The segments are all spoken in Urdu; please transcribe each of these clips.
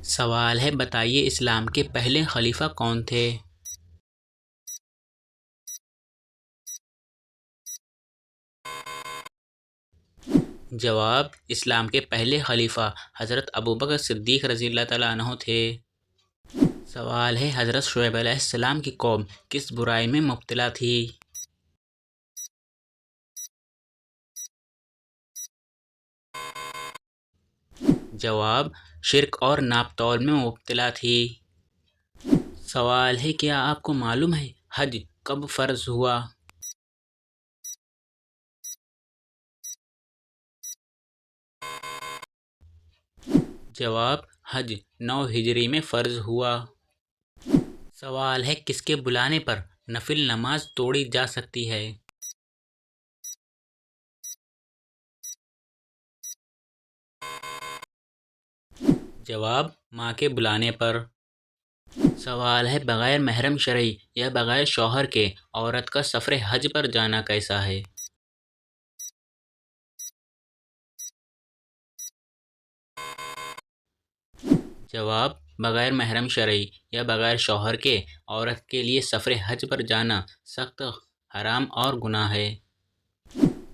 سوال ہے، بتائیے اسلام کے پہلے خلیفہ کون تھے؟ جواب: اسلام کے پہلے خلیفہ حضرت ابوبکر صدیق رضی اللہ تعالیٰ عنہ تھے۔ سوال ہے، حضرت شعیب علیہ السلام کی قوم کس برائی میں مبتلا تھی؟ جواب: شرک اور ناپ تول میں مبتلا تھی۔ سوال ہے، کیا آپ کو معلوم ہے حج کب فرض ہوا؟ جواب: حج 9 ہجری میں فرض ہوا۔ سوال ہے، کس کے بلانے پر نفل نماز توڑی جا سکتی ہے؟ جواب: ماں کے بلانے پر۔ سوال ہے، بغیر محرم شرعی یا بغیر شوہر کے عورت کا سفر حج پر جانا کیسا ہے؟ جواب: بغیر محرم شرعی یا بغیر شوہر کے عورت کے لیے سفر حج پر جانا سخت حرام اور گناہ ہے۔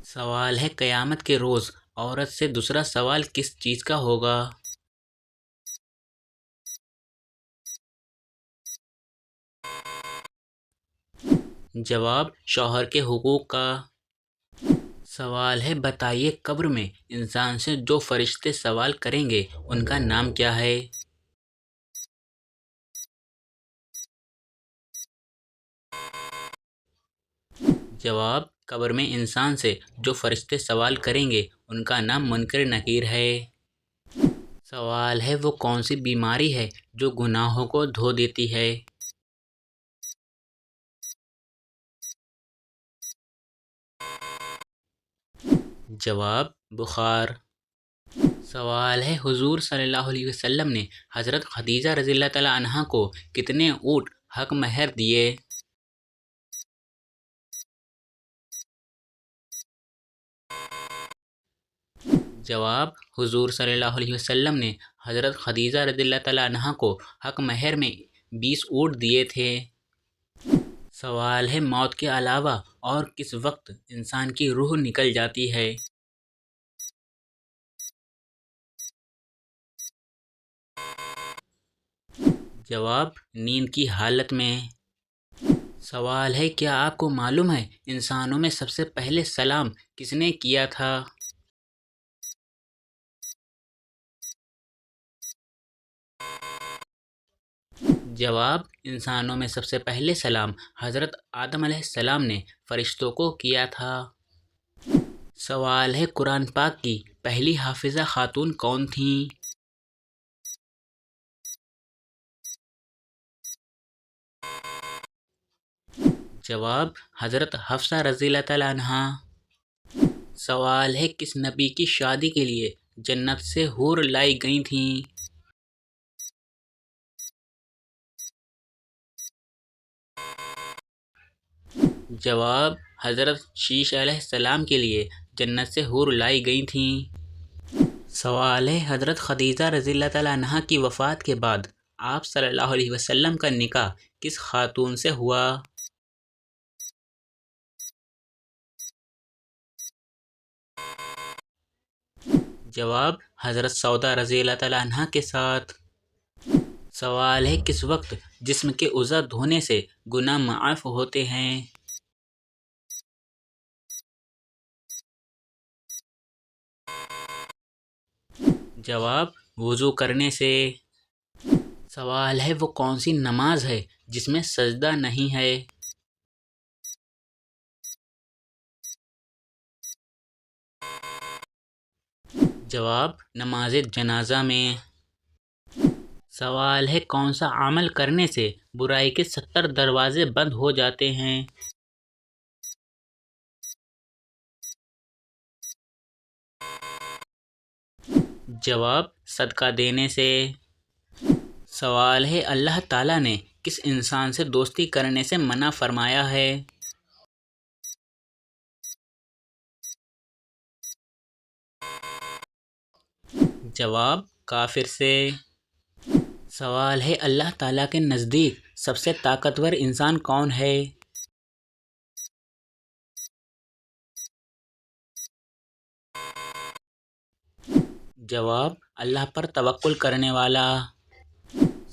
سوال ہے، قیامت کے روز عورت سے دوسرا سوال کس چیز کا ہوگا؟ جواب: شوہر کے حقوق کا۔ سوال ہے، بتائیے قبر میں انسان سے جو فرشتے سوال کریں گے ان کا نام کیا ہے؟ جواب: قبر میں انسان سے جو فرشتے سوال کریں گے ان کا نام منکر نکیر ہے۔ سوال ہے، وہ کون سی بیماری ہے جو گناہوں کو دھو دیتی ہے؟ جواب: بخار۔ سوال ہے، حضور صلی اللہ علیہ وسلم نے حضرت خدیجہ رضی اللہ تعالیٰ عنہا کو کتنے اونٹ حق مہر دیے؟ جواب: حضور صلی اللہ علیہ وسلم نے حضرت خدیجہ رضی اللہ تعالیٰ عنہا کو حق مہر میں 20 اونٹ دیے تھے۔ سوال ہے، موت کے علاوہ اور کس وقت انسان کی روح نکل جاتی ہے؟ جواب: نیند کی حالت میں۔ سوال ہے، کیا آپ کو معلوم ہے انسانوں میں سب سے پہلے سلام کس نے کیا تھا؟ جواب: انسانوں میں سب سے پہلے سلام حضرت آدم علیہ السلام نے فرشتوں کو کیا تھا۔ سوال ہے، قرآن پاک کی پہلی حافظہ خاتون کون تھیں؟ جواب: حضرت حفصہ رضی اللہ تعالیٰ عنہا۔ سوال ہے، کس نبی کی شادی کے لیے جنت سے حور لائی گئی تھیں؟ جواب: حضرت شیش علیہ السلام کے لیے جنت سے حور لائی گئی تھیں۔ سوال ہے، حضرت خدیجہ رضی اللہ تعالیٰ عنہا کی وفات کے بعد آپ صلی اللہ علیہ وسلم کا نکاح کس خاتون سے ہوا؟ جواب: حضرت سودا رضی اللہ تعالیٰ عنہا کے ساتھ۔ سوال ہے، کس وقت جسم کے اعضاء دھونے سے گناہ معاف ہوتے ہیں؟ جواب: وضو کرنے سے۔ سوال ہے، وہ کون سی نماز ہے جس میں سجدہ نہیں ہے؟ جواب: نماز جنازہ میں۔ سوال ہے، کون سا عمل کرنے سے برائی کے 70 دروازے بند ہو جاتے ہیں؟ جواب: صدقہ دینے سے۔ سوال ہے، اللہ تعالیٰ نے کس انسان سے دوستی کرنے سے منع فرمایا ہے؟ جواب: کافر سے۔ سوال ہے اللہ تعالیٰ کے نزدیک سب سے طاقتور انسان کون ہے؟ جواب اللہ پر توکل کرنے والا۔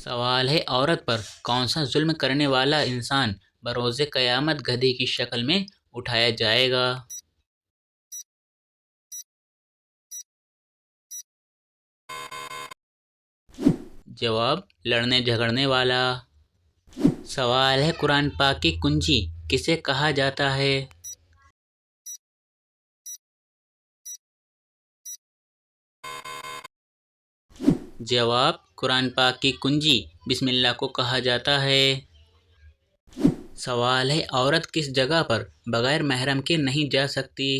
سوال ہے عورت پر کون سا ظلم کرنے والا انسان بروز قیامت گدھے کی شکل میں اٹھایا جائے گا؟ جواب لڑنے جھگڑنے والا۔ سوال ہے قرآن پاک کی کنجی کسے کہا جاتا ہے؟ جواب قرآن پاک کی کنجی بسم اللہ کو کہا جاتا ہے۔ سوال ہے عورت کس جگہ پر بغیر محرم کے نہیں جا سکتی؟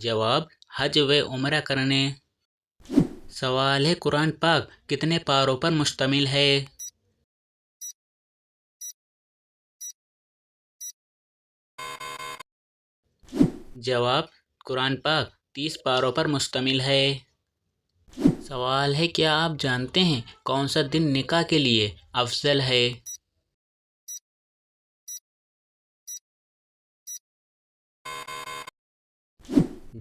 جواب حج و عمرہ کرنے۔ سوال ہے قرآن پاک کتنے پاروں پر مشتمل ہے؟ جواب قرآن پاک 30 پاروں پر مشتمل ہے۔ سوال ہے کیا آپ جانتے ہیں کون سا دن نکاح کے لیے افضل ہے؟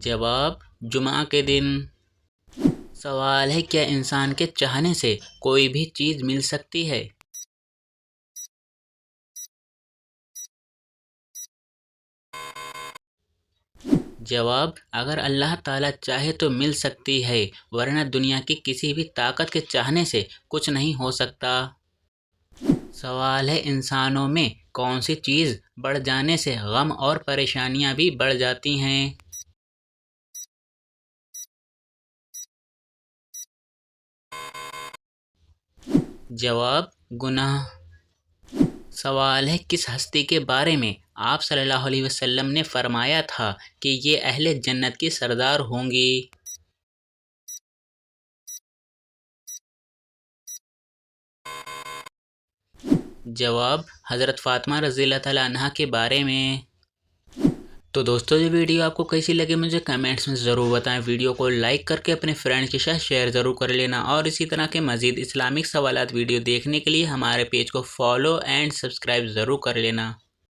جواب جمعہ کے دن۔ سوال ہے کیا انسان کے چاہنے سے کوئی بھی چیز مل سکتی ہے؟ جواب اگر اللہ تعالیٰ چاہے تو مل سکتی ہے، ورنہ دنیا کی کسی بھی طاقت کے چاہنے سے کچھ نہیں ہو سکتا۔ سوال ہے انسانوں میں کون سی چیز بڑھ جانے سے غم اور پریشانیاں بھی بڑھ جاتی ہیں؟ جواب گناہ۔ سوال ہے کس ہستی کے بارے میں آپ صلی اللہ علیہ وسلم نے فرمایا تھا کہ یہ اہل جنت کی سردار ہوں گی؟ جواب حضرت فاطمہ رضی اللہ تعالیٰ عنہا کے بارے میں۔ تو دوستو یہ ویڈیو آپ کو کیسی لگے مجھے کمنٹس میں ضرور بتائیں۔ ویڈیو کو لائک کر کے اپنے فرینڈ کے ساتھ شیئر ضرور کر لینا، اور اسی طرح کے مزید اسلامک سوالات ویڈیو دیکھنے کے لیے ہمارے پیج کو فالو اینڈ سبسکرائب ضرور کر لینا۔